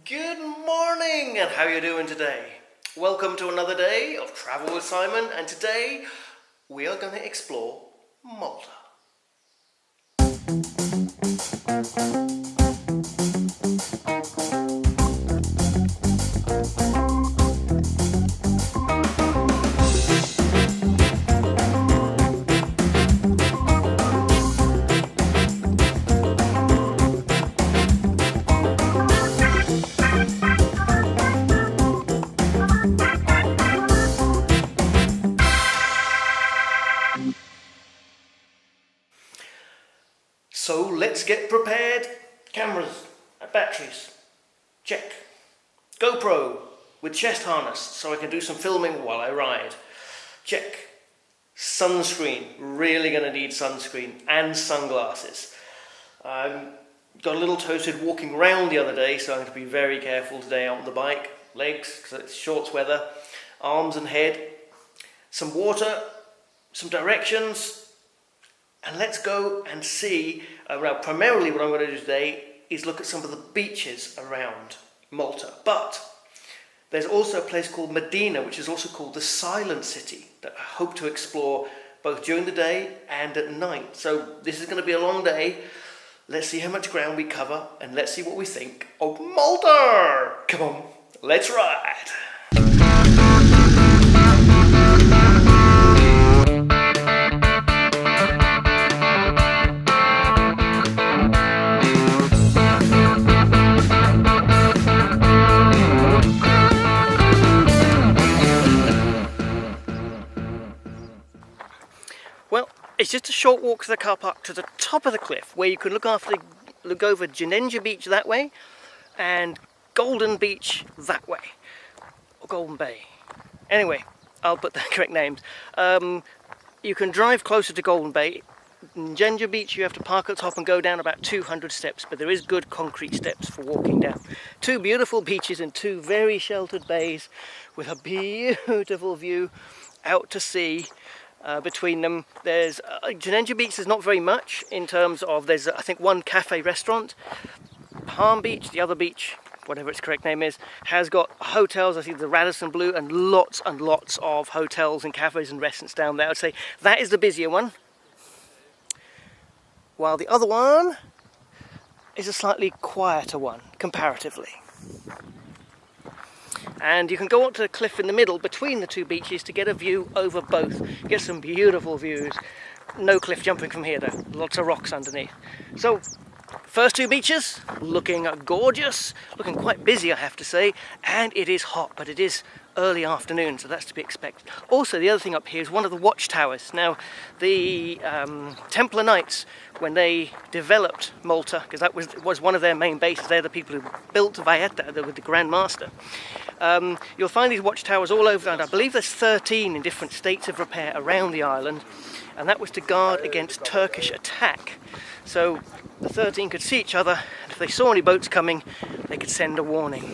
Good morning, and how are you doing today? Welcome to another day of Travel with Simon, and today we are going to explore Malta. So let's get prepared. Cameras, batteries, check. GoPro with chest harness so I can do some filming while I ride. Check. Sunscreen, really going to need sunscreen and sunglasses. Got a little toasted walking around the other day, so I'm going to be very careful today on the bike. Legs, because it's shorts weather. Arms and head. Some water, some directions. And let's go and see, primarily what I'm going to do today is look at some of the beaches around Malta. But there's also a place called Medina, which is also called the Silent City, that I hope to explore both during the day and at night. So this is going to be a long day. Let's see how much ground we cover, and let's see what we think of Malta. Come on, let's ride. It's just a short walk to the car park to the top of the cliff, where you can look over Ghajn Beach that way and Golden Beach that way, or Golden Bay. Anyway, I'll put the correct names. You can drive closer to Golden Bay. In Ghajn Beach you have to park at the top and go down about 200 steps, but there is good concrete steps for walking down. Two beautiful beaches and two very sheltered bays with a beautiful view out to sea. Between them, there's Ghajn Beach. There's not very much in terms of, there's I think one cafe restaurant. Palm Beach, the other beach, whatever its correct name is, has got hotels. I see the Radisson Blu and lots of hotels and cafes and restaurants down there. I'd say that is the busier one, while the other one is a slightly quieter one comparatively. And you can go up to the cliff in the middle between the two beaches to get a view over both. Get some beautiful views. No cliff jumping from here though, lots of rocks underneath. So, first two beaches, looking gorgeous, looking quite busy I have to say, and it is hot, but it is early afternoon, so that's to be expected. Also, the other thing up here is one of the watchtowers. Now, the Templar Knights, when they developed Malta, because that was one of their main bases, they're the people who built Valletta with the Grand Master. You'll find these watchtowers all over, and I believe there's 13 in different states of repair around the island, and that was to guard against Turkish attack. So the 13 could see each other, and if they saw any boats coming, they could send a warning.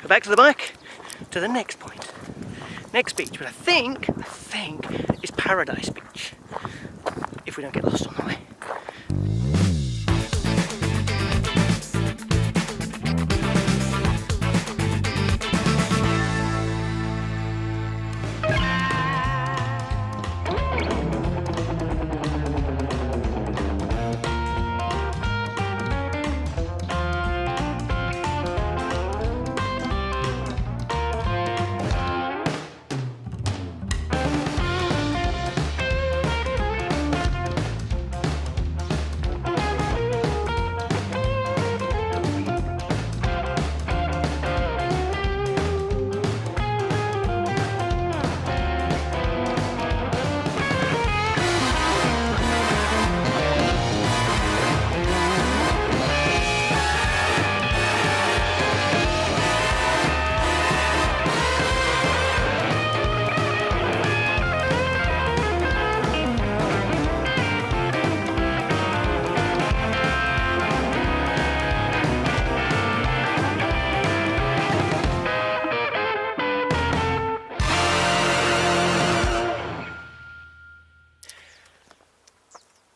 Go back to the bike, to the next point. Next beach, but I think is Paradise Beach, if we don't get lost on the way.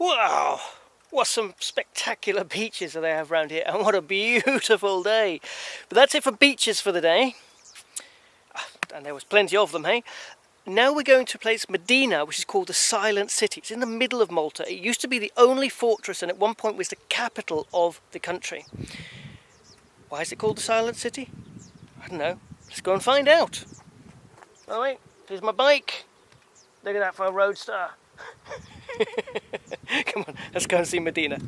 Wow! What some spectacular beaches they have around here, and what a beautiful day. But that's it for beaches for the day. And there was plenty of them, hey? Now we're going to a place, Medina, which is called the Silent City. It's in the middle of Malta. It used to be the only fortress and at one point was the capital of the country. Why is it called the Silent City? I don't know. Let's go and find out. Oh wait, here's my bike. Look at that for a roadster. Come on, let's go and see Medina.